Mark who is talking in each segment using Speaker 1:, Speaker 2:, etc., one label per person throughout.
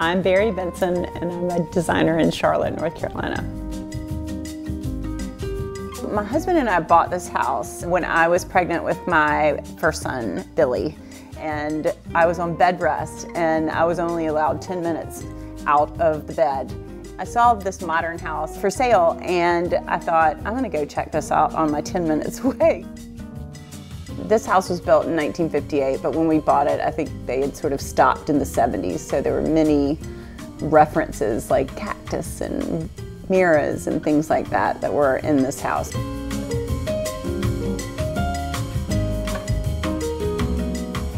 Speaker 1: I'm Barrie Benson, and I'm a designer in Charlotte, North Carolina. My husband and I bought this house when I was pregnant with my first son, Billy, and I was on bed rest, and I was only allowed 10 minutes out of the bed. I saw this modern house for sale, and I thought, I'm gonna go check this out on my 10 minutes away. This house was built in 1958, but when we bought it, I think they had sort of stopped in the 70s, so there were many references like cactus and mirrors and things like that that were in this house.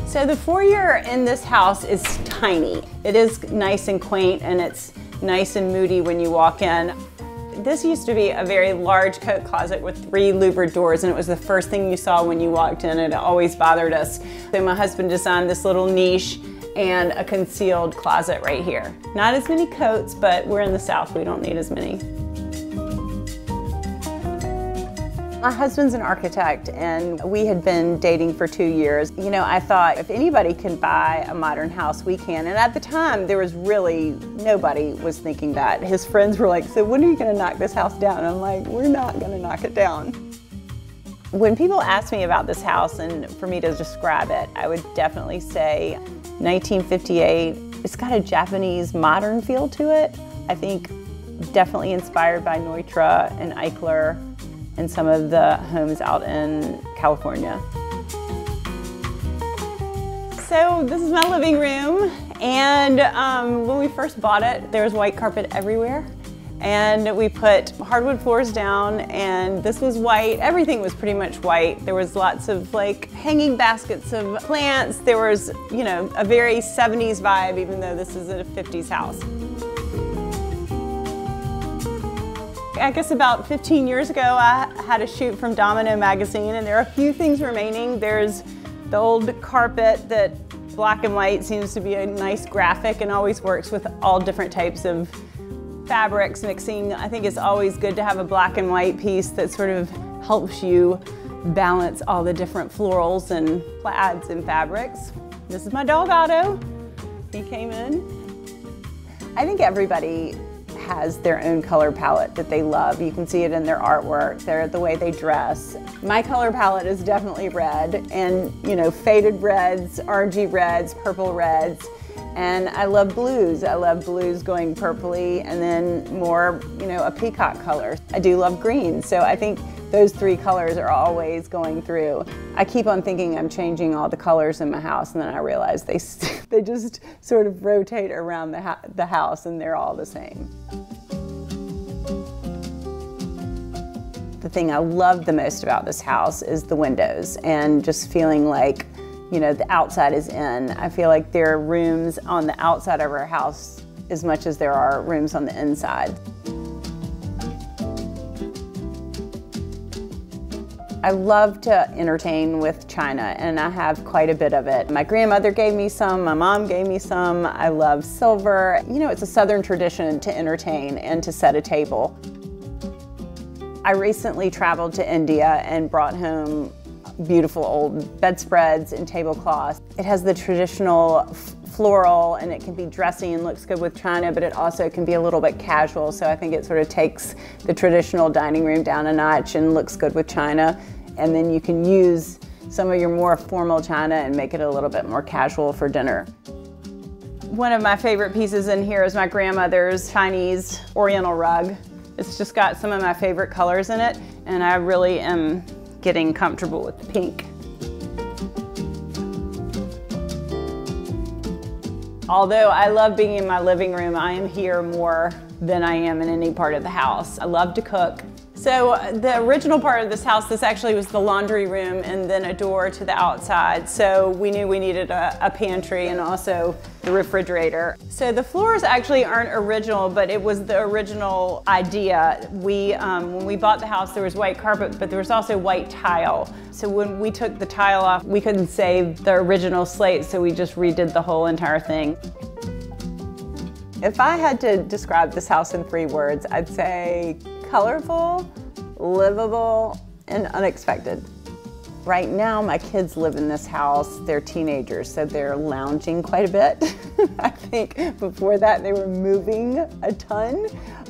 Speaker 1: So the foyer in this house is tiny. It is nice and quaint, and it's nice and moody when you walk in. This used to be a very large coat closet with 3 louvered doors, and it was the first thing you saw when you walked in, and it always bothered us. So my husband designed this little niche and a concealed closet right here. Not as many coats, but we're in the South, we don't need as many. My husband's an architect, and we had been dating for 2 years. You know, I thought if anybody can buy a modern house, we can. And at the time, there was really, nobody was thinking that. His friends were like, so when are you gonna knock this house down? And I'm like, we're not gonna knock it down. When people ask me about this house and for me to describe it, I would definitely say 1958. It's got a Japanese modern feel to it. I think definitely inspired by Neutra and Eichler and some of the homes out in California. So this is my living room, and when we first bought it, there was white carpet everywhere, and we put hardwood floors down, and this was white. Everything was pretty much white. There was lots of like hanging baskets of plants. There was, you know, a very 70s vibe, even though this is a 50s house. I guess about 15 years ago, I had a shoot from Domino magazine, and there are a few things remaining. There's the old carpet that black and white seems to be a nice graphic and always works with all different types of fabrics mixing. I think it's always good to have a black and white piece that sort of helps you balance all the different florals and plaids and fabrics. This is my dog Otto. He came in. I think everybody has their own color palette that they love. You can see it in their artwork, the way they dress. My color palette is definitely red, and you know, faded reds, orangey reds, purple reds, and I love blues. I love blues going purpley, and then more, you know, a peacock color. I do love green, so I think those 3 colors are always going through. I keep on thinking I'm changing all the colors in my house, and then I realize they just sort of rotate around the house, and they're all the same. The thing I love the most about this house is the windows, and just feeling like, you know, the outside is in. I feel like there are rooms on the outside of our house as much as there are rooms on the inside. I love to entertain with china, and I have quite a bit of it. My grandmother gave me some, my mom gave me some. I love silver. You know, it's a Southern tradition to entertain and to set a table. I recently traveled to India and brought home beautiful old bedspreads and tablecloths. It has the traditional floral, and it can be dressy and looks good with china, but it also can be a little bit casual, so I think it sort of takes the traditional dining room down a notch and looks good with china, and then you can use some of your more formal china and make it a little bit more casual for dinner. One of my favorite pieces in here is my grandmother's Chinese oriental rug. It's just got some of my favorite colors in it, and I really am getting comfortable with the pink. Although I love being in my living room, I am here more than I am in any part of the house. I love to cook. So the original part of this house, this actually was the laundry room and then a door to the outside. So we knew we needed a pantry and also the refrigerator. So the floors actually aren't original, but it was the original idea. When we bought the house, there was white carpet, but there was also white tile. So when we took the tile off, we couldn't save the original slate, so we just redid the whole entire thing. If I had to describe this house in 3 words, I'd say colorful, livable, and unexpected. Right now, my kids live in this house. They're teenagers, so they're lounging quite a bit. I think before that, they were moving a ton.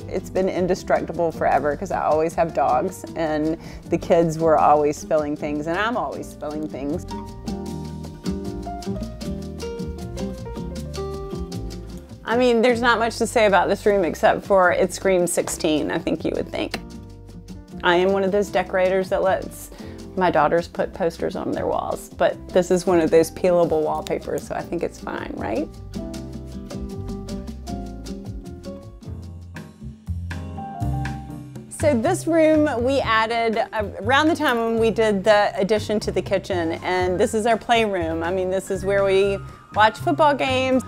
Speaker 1: It's been indestructible forever because I always have dogs, and the kids were always spilling things, and I'm always spilling things. I mean, there's not much to say about this room except for it screams 16, I think you would think. I am one of those decorators that lets my daughters put posters on their walls, but this is one of those peelable wallpapers, so I think it's fine, right? So this room we added around the time when we did the addition to the kitchen, and this is our playroom. I mean, this is where we watch football games.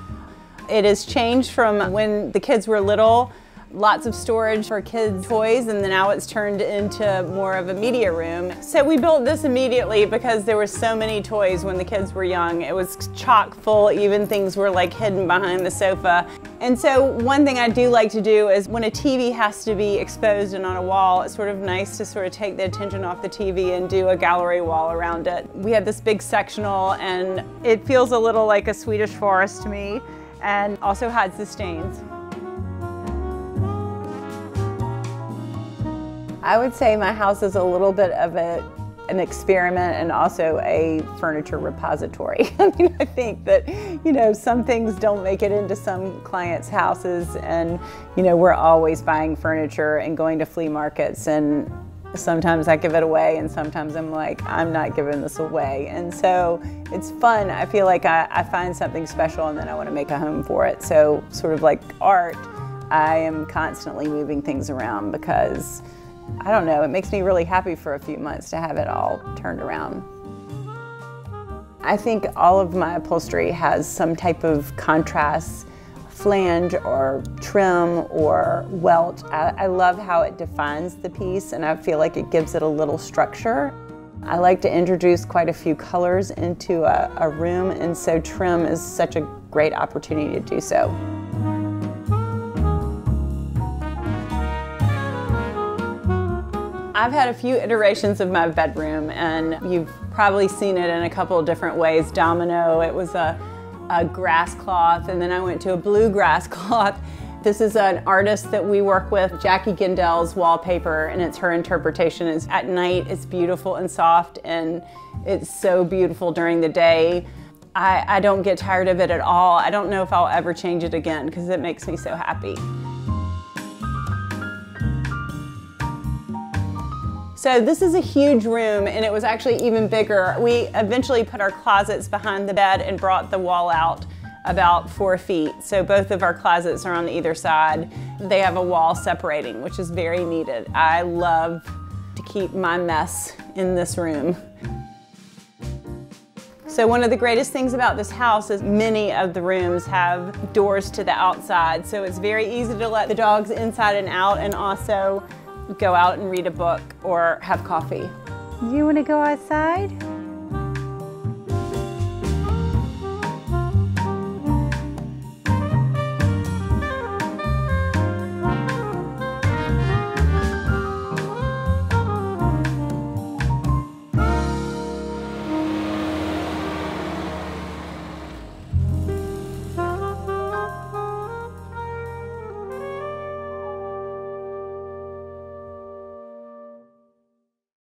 Speaker 1: It has changed from when the kids were little. Lots of storage for kids' toys, and then now it's turned into more of a media room. So we built this immediately because there were so many toys when the kids were young. It was chock full, even things were like hidden behind the sofa. And so one thing I do like to do is when a TV has to be exposed and on a wall, it's sort of nice to sort of take the attention off the TV and do a gallery wall around it. We have this big sectional, and it feels a little like a Swedish forest to me, and also hides the stains. I would say my house is a little bit of an experiment and also a furniture repository. I mean, I think that, you know, some things don't make it into some clients' houses, and, you know, we're always buying furniture and going to flea markets, and sometimes I give it away and sometimes I'm like, I'm not giving this away. And so it's fun. I feel like I find something special and then I want to make a home for it. So sort of like art, I am constantly moving things around because I don't know, it makes me really happy for a few months to have it all turned around. I think all of my upholstery has some type of contrast, flange or trim or welt. I love how it defines the piece, and I feel like it gives it a little structure. I like to introduce quite a few colors into a room, and so trim is such a great opportunity to do so. I've had a few iterations of my bedroom, and you've probably seen it in a couple of different ways. Domino, it was a grass cloth, and then I went to a blue grass cloth. This is an artist that we work with, Jackie Gendell's wallpaper, and it's her interpretation. It's at night, it's beautiful and soft, and it's so beautiful during the day. I don't get tired of it at all. I don't know if I'll ever change it again because it makes me so happy. So this is a huge room, and it was actually even bigger. We eventually put our closets behind the bed and brought the wall out about 4 feet. So both of our closets are on either side. They have a wall separating, which is very needed. I love to keep my mess in this room. So one of the greatest things about this house is many of the rooms have doors to the outside. So it's very easy to let the dogs inside and out, and also go out and read a book or have coffee.
Speaker 2: You want to go outside?